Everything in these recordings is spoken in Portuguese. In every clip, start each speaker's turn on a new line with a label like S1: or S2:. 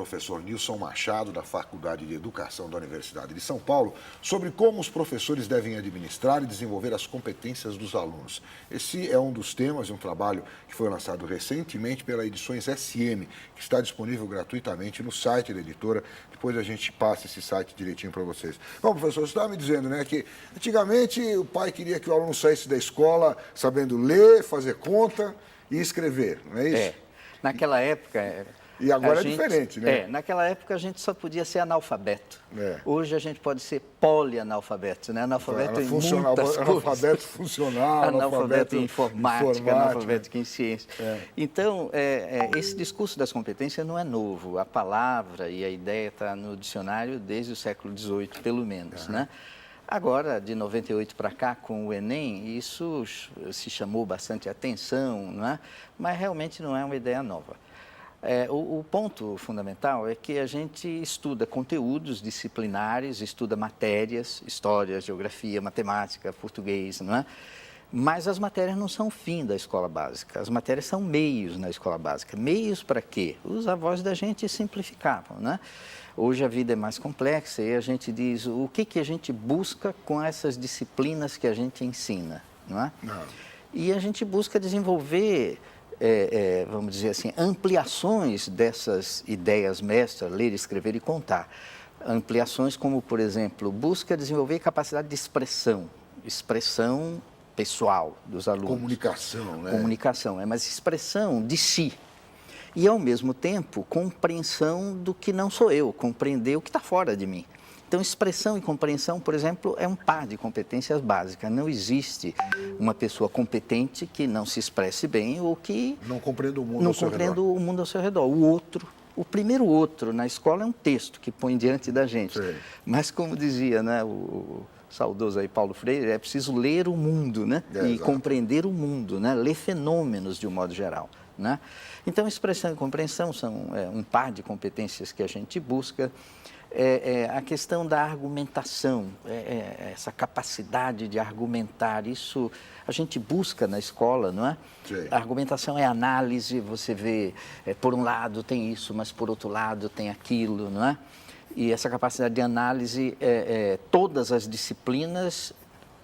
S1: professor Nilson Machado, da Faculdade de Educação da Universidade de São Paulo, sobre como os professores devem administrar e desenvolver as competências dos alunos. Esse é um dos temas de um trabalho que foi lançado recentemente pela Edições SM, que está disponível gratuitamente no site da editora. Depois a gente passa esse site direitinho para vocês. Bom, professor, você estava me dizendo, né, que antigamente o pai queria que o aluno saísse da escola sabendo ler, fazer conta e escrever, não é isso?
S2: Naquela época...
S1: E agora é diferente, né?
S2: Naquela época a gente só podia ser analfabeto.
S1: É.
S2: Hoje a gente pode ser polianalfabeto, né? Analfabeto em muitas coisas.
S1: Analfabeto funcional,
S2: analfabeto em informática, analfabeto em ciência.
S1: É.
S2: Então, esse discurso das competências não é novo. A palavra e a ideia está no dicionário desde o século XVIII, pelo menos, né? Agora, de 98 para cá, com o Enem, isso se chamou bastante atenção, não é? Mas realmente não é uma ideia nova. O ponto fundamental é que a gente estuda conteúdos disciplinares, estuda matérias, história, geografia, matemática, português, não é? Mas as matérias não são o fim da escola básica, as matérias são meios na escola básica. Meios para quê? Os avós da gente simplificavam, né? Hoje a vida é mais complexa e a gente diz o que a gente busca com essas disciplinas que a gente ensina, não é?
S1: Não.
S2: E a gente busca desenvolver... vamos dizer assim, ampliações dessas ideias mestras, ler, escrever e contar. Ampliações como, por exemplo, busca desenvolver capacidade de expressão pessoal dos alunos.
S1: Comunicação, né?
S2: Comunicação, mas expressão de si. E, ao mesmo tempo, compreensão do que não sou eu, compreender o que está fora de mim. Então, expressão e compreensão, por exemplo, é um par de competências básicas. Não existe uma pessoa competente que não se expresse bem ou que
S1: não compreenda o mundo ao seu redor.
S2: Não compreenda o mundo ao seu redor. O primeiro outro na escola é um texto que põe diante da gente.
S1: Sim.
S2: Mas, como dizia, né, o saudoso aí Paulo Freire, é preciso ler o mundo, né? E
S1: exato.
S2: compreender o mundo, né? Ler fenômenos de um modo geral, né? Então, expressão e compreensão são um par de competências que a gente busca. A questão da argumentação, essa capacidade de argumentar, isso a gente busca na escola, não é?
S1: Sim.
S2: A argumentação é análise, você vê, por um lado tem isso, mas por outro lado tem aquilo, não é? E essa capacidade de análise, todas as disciplinas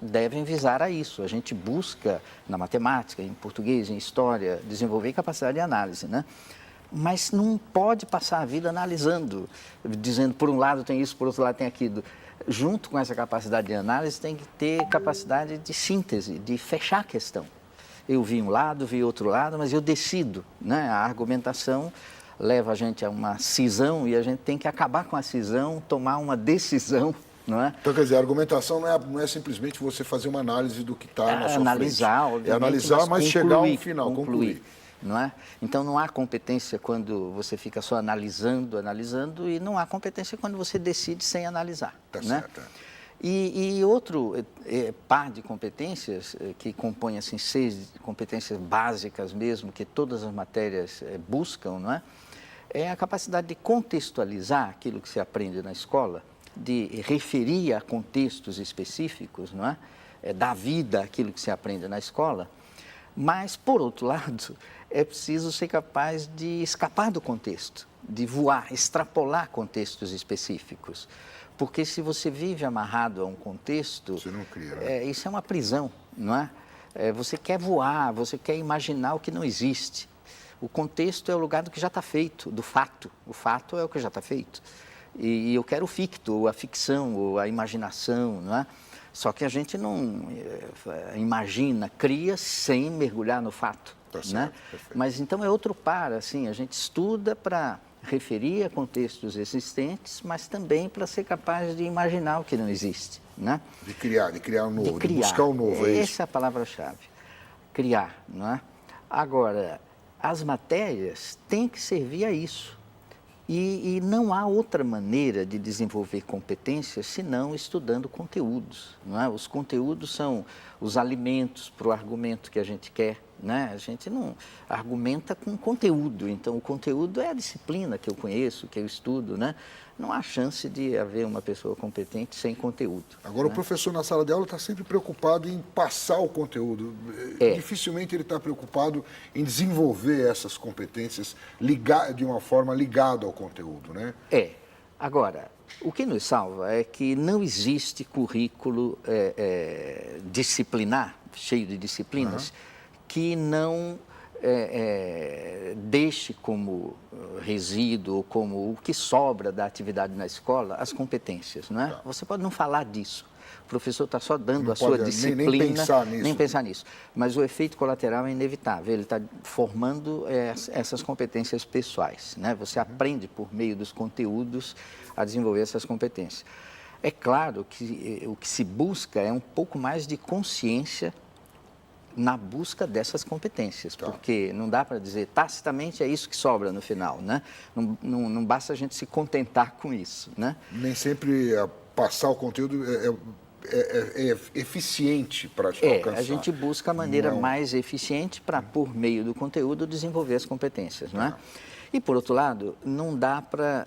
S2: devem visar a isso. A gente busca na matemática, em português, em história, desenvolver capacidade de análise, né? Mas não pode passar a vida analisando, dizendo por um lado tem isso, por outro lado tem aquilo. Junto com essa capacidade de análise tem que ter capacidade de síntese, de fechar a questão. Eu vi um lado, vi outro lado, mas eu decido, né? A argumentação leva a gente a uma cisão e a gente tem que acabar com a cisão, tomar uma decisão, não é?
S1: Então, quer dizer, a argumentação não é simplesmente você fazer uma análise do que está na sua
S2: analisar,
S1: frente.
S2: Obviamente,
S1: É analisar, mas chegar ao final,
S2: concluir. Não é? Então, não há competência quando você fica só analisando, e não há competência quando você decide sem analisar.
S1: Tá
S2: né?
S1: certo.
S2: E outro par de competências que compõe assim, 6 competências básicas mesmo, que todas as matérias buscam, não é? É a capacidade de contextualizar aquilo que se aprende na escola, de referir a contextos específicos, não é? Dar vida àquilo que se aprende na escola. Mas, por outro lado, é preciso ser capaz de escapar do contexto, de voar, extrapolar contextos específicos. Porque se você vive amarrado a um contexto,
S1: você não cria, né?
S2: Isso é uma prisão, não é? Você quer voar, você quer imaginar o que não existe. O contexto é o lugar do que já está feito, do fato. O fato é o que já está feito. E eu quero o ficto, ou a ficção, ou a imaginação, não é? Só que a gente não imagina, cria sem mergulhar no fato,
S1: tá certo,
S2: né? Mas então é outro par, assim, a gente estuda para referir a contextos existentes, mas também para ser capaz de imaginar o que não existe, né?
S1: De criar um novo, de buscar um novo, é isso?
S2: Essa é a palavra-chave, criar, não é? Agora, as matérias têm que servir a isso. E não há outra maneira de desenvolver competências senão estudando conteúdos, não é? Os conteúdos são os alimentos para o argumento que a gente quer, né? A gente não argumenta com conteúdo. Então, o conteúdo é a disciplina que eu conheço, que eu estudo, né? Não há chance de haver uma pessoa competente sem conteúdo.
S1: Agora,
S2: né?
S1: o professor na sala de aula está sempre preocupado em passar o conteúdo. Dificilmente ele está preocupado em desenvolver essas competências de uma forma ligada ao conteúdo, né?
S2: Agora, o que nos salva é que não existe currículo disciplinar, cheio de disciplinas, que não deixe como resíduo, como o que sobra da atividade na escola, as competências, não é?
S1: Tá.
S2: Você pode não falar disso. O professor está só dando
S1: Não
S2: a sua
S1: pode
S2: disciplina,
S1: nem pensar nisso.
S2: Mas o efeito colateral é inevitável. Ele está formando essas competências pessoais, né? Você aprende por meio dos conteúdos a desenvolver essas competências. É claro que o que se busca é um pouco mais de consciência na busca dessas competências, porque não dá para dizer tacitamente é isso que sobra no final, né? Não basta a gente se contentar com isso, né?
S1: Nem sempre passar o conteúdo é eficiente para alcançar.
S2: A gente busca a maneira mais eficiente para, por meio do conteúdo, desenvolver as competências, não é? E, por outro lado, não dá para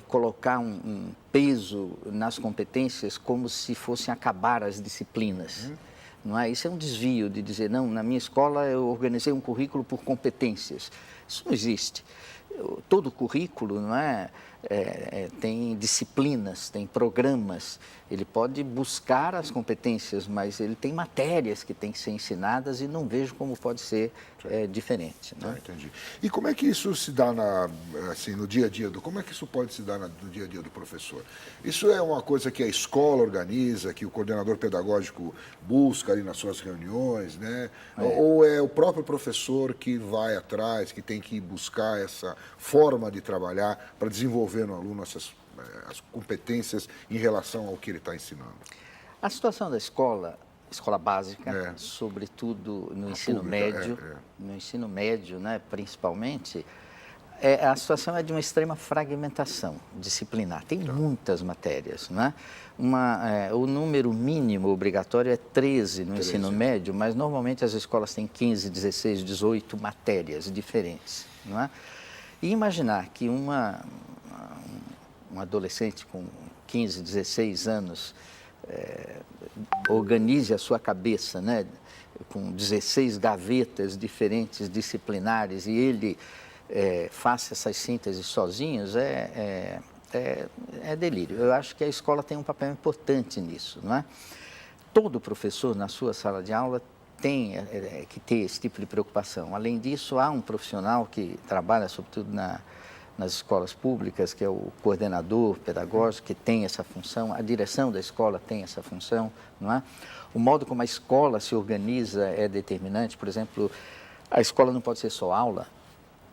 S2: colocar um peso nas competências como se fossem acabar as disciplinas. Não é? Isso é um desvio de dizer, não, na minha escola eu organizei um currículo por competências. Isso não existe. Todo currículo, não é? Tem disciplinas, tem programas. Ele pode buscar as competências, mas ele tem matérias que têm que ser ensinadas e não vejo como pode ser diferente. Né?
S1: Entendi. E como é que isso se dá no dia a dia? Como é que isso pode se dar no dia a dia do professor? Isso é uma coisa que a escola organiza, que o coordenador pedagógico busca ali nas suas reuniões, né? Ou é o próprio professor que vai atrás, que tem que buscar essa forma de trabalhar para desenvolver no aluno as competências em relação ao que ele está ensinando?
S2: A situação da escola básica, sobretudo no ensino médio, no ensino médio, né, principalmente, a situação é de uma extrema fragmentação disciplinar. Tem muitas matérias, né? O número mínimo obrigatório é 13 no ensino médio, mas normalmente as escolas têm 15, 16, 18 matérias diferentes, não é? E imaginar que um adolescente com 15, 16 anos organize a sua cabeça, né, com 16 gavetas diferentes disciplinares e ele faça essas sínteses sozinhos, é delírio. Eu acho que a escola tem um papel importante nisso, não é? Todo professor na sua sala de aula tem que ter esse tipo de preocupação. Além disso, há um profissional que trabalha, sobretudo nas escolas públicas, que é o coordenador pedagógico, que tem essa função, a direção da escola tem essa função, não é? O modo como a escola se organiza é determinante. Por exemplo, a escola não pode ser só aula.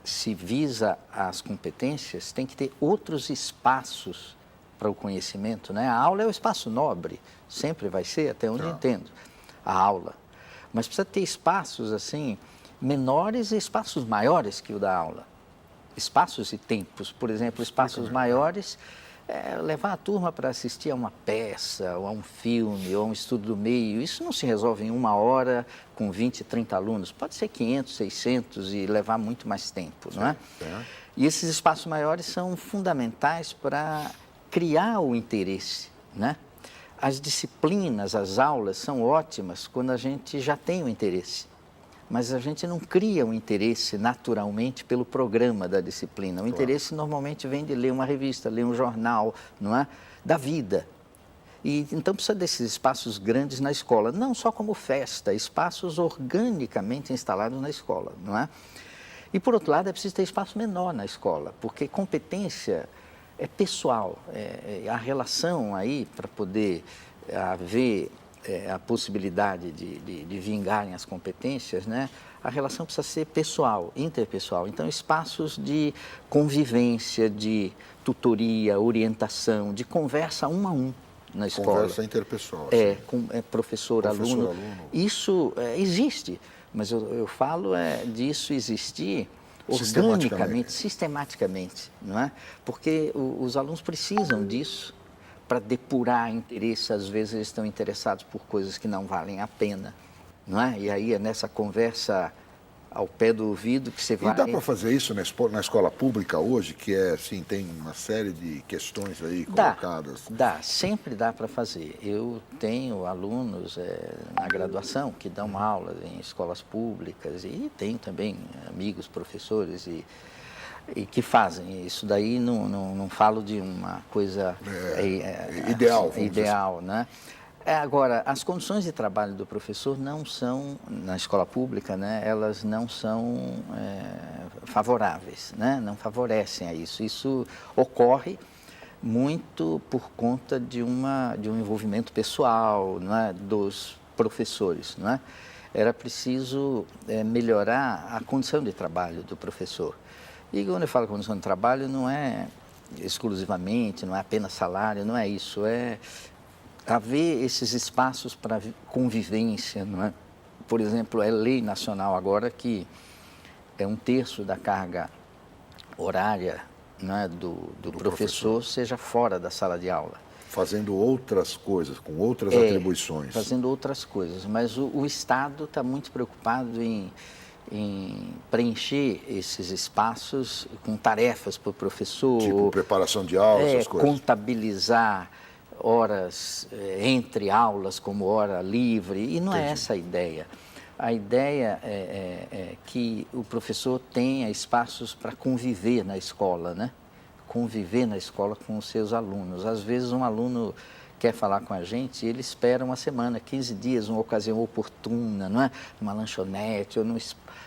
S2: Se visa as competências, tem que ter outros espaços para o conhecimento, né? A aula é o espaço nobre, sempre vai ser, até onde eu entendo, a aula. Mas precisa ter espaços, assim, menores e espaços maiores que o da aula. Espaços e tempos, por exemplo, espaços maiores, levar a turma para assistir a uma peça, ou a um filme, ou a um estudo do meio, isso não se resolve em 1 hora com 20, 30 alunos, pode ser 500, 600 e levar muito mais tempo, não é? E esses espaços maiores são fundamentais para criar o interesse, né? As disciplinas, as aulas são ótimas quando a gente já tem o interesse. Mas a gente não cria um interesse naturalmente pelo programa da disciplina. O interesse normalmente vem de ler uma revista, ler um jornal, não é? Da vida. E então precisa desses espaços grandes na escola, não só como festa, espaços organicamente instalados na escola, não é? E por outro lado é preciso ter espaço menor na escola, porque competência é pessoal, a relação aí para poder haver a possibilidade de vingarem as competências, né? A relação precisa ser pessoal, interpessoal. Então, espaços de convivência, de tutoria, orientação, de conversa 1 a 1 na escola.
S1: Conversa interpessoal.
S2: Com professor, aluno. Isso existe, mas eu falo disso existir organicamente, sistematicamente, não é? Porque os alunos precisam disso para depurar interesse. Às vezes eles estão interessados por coisas que não valem a pena, não é? E aí é nessa conversa ao pé do ouvido que você vai...
S1: E dá para fazer isso na escola pública hoje, que é assim, tem uma série de questões aí colocadas?
S2: Sempre dá para fazer. Eu tenho alunos na graduação que dão aula em escolas públicas e tenho também amigos, professores e que fazem isso. Daí não falo de uma coisa ideal, né? Agora, as condições de trabalho do professor não são, na escola pública, né, elas não são favoráveis, né, não favorecem a isso. Isso ocorre muito por conta de um envolvimento pessoal, né, dos professores, né? Era preciso melhorar a condição de trabalho do professor. E quando eu falo condição de trabalho, não é exclusivamente, não é apenas salário, não é isso, é haver esses espaços para convivência, não é? Por exemplo, é lei nacional agora que é 1/3 da carga horária, não é, do professor seja fora da sala de aula.
S1: Fazendo outras coisas, com outras atribuições.
S2: Fazendo outras coisas, mas o Estado está muito preocupado em preencher esses espaços com tarefas para o professor.
S1: Tipo preparação de aula, essas coisas.
S2: Contabilizar horas entre aulas como hora livre, e não é essa a ideia. A ideia é que o professor tenha espaços para conviver na escola, né? Conviver na escola com os seus alunos. Às vezes um aluno quer falar com a gente e ele espera uma semana, 15 dias, uma ocasião oportuna, não é? Numa lanchonete ou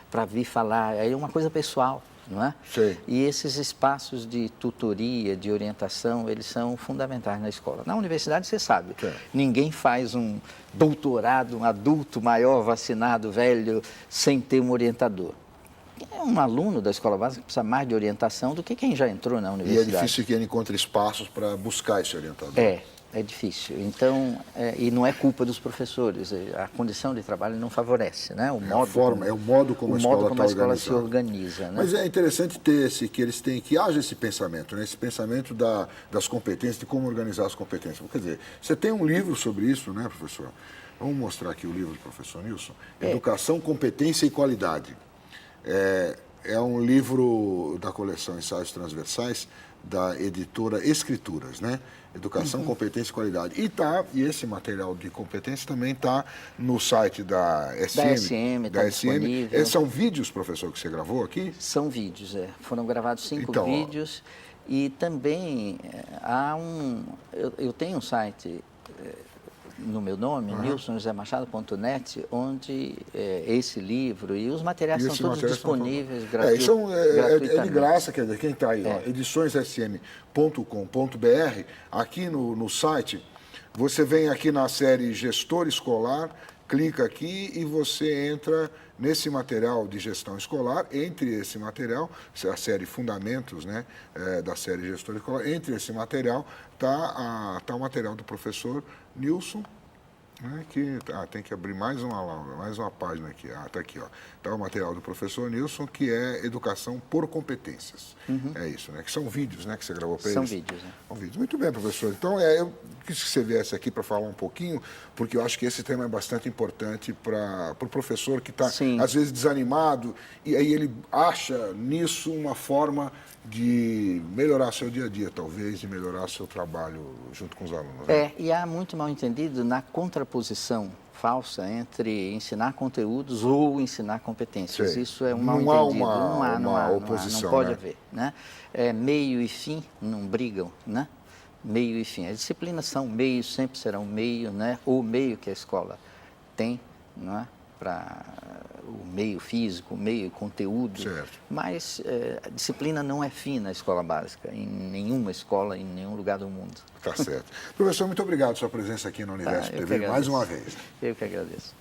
S2: para vir falar. Aí é uma coisa pessoal. Não é?
S1: Sim.
S2: E esses espaços de tutoria, de orientação, eles são fundamentais na escola. Na universidade, você sabe, ninguém faz um doutorado, um adulto maior, vacinado, velho, sem ter um orientador. Um aluno da escola básica precisa mais de orientação do que quem já entrou na universidade.
S1: E é difícil que ele encontre espaços para buscar esse orientador.
S2: É difícil. Então, e não é culpa dos professores, a condição de trabalho não favorece, né? O modo como a escola se organiza. Né?
S1: Mas é interessante ter que eles têm que haja esse pensamento, né? Esse pensamento das competências, de como organizar as competências. Quer dizer, você tem um livro sobre isso, né, professor? Vamos mostrar aqui o livro do professor Nilson. Educação, Competência e Qualidade. É um livro da coleção Ensaios Transversais, da editora Escrituras, né? Educação, Competência e Qualidade. E esse material de competência também está no site da SM.
S2: Está disponível.
S1: São vídeos, professor, que você gravou aqui?
S2: São vídeos, Foram gravados 5 vídeos. E também eu tenho um site no meu nome, nilsonjosemachado.net, onde esse livro e os materiais são todos disponíveis gratuitamente.
S1: É de graça, quer dizer, quem está aí, ediçõessm.com.br, aqui no site, você vem aqui na série Gestor Escolar, clica aqui e você entra nesse material de gestão escolar. Entre esse material, a série Fundamentos, né, da série Gestor Escolar, entre esse material está o material do professor Nilson, né, que tem que abrir mais uma página aqui. Está aqui, está o material do professor Nilson, que é Educação por Competências. É isso, né? Que são vídeos, né, que você gravou para eles.
S2: São vídeos,
S1: São vídeos. Muito bem, professor. Então, eu quis que você viesse aqui para falar um pouquinho, porque eu acho que esse tema é bastante importante para o professor que está, às vezes, desanimado, e aí ele acha nisso uma forma de melhorar seu dia a dia, talvez, de melhorar seu trabalho junto com os alunos. Né?
S2: E há muito mal entendido na contraposição falsa entre ensinar conteúdos ou ensinar competências. Isso é um mal entendido.
S1: Não há uma oposição.
S2: Não pode haver. Né? Meio e fim não brigam, né? Meio e fim. As disciplinas são meios, sempre serão meio, né? O meio que a escola tem, não é? Para o meio físico, o meio conteúdo, mas a disciplina não é fim na escola básica, em nenhuma escola, em nenhum lugar do mundo.
S1: Tá certo. Professor, muito obrigado pela sua presença aqui na Universo TV mais uma vez.
S2: Eu que agradeço.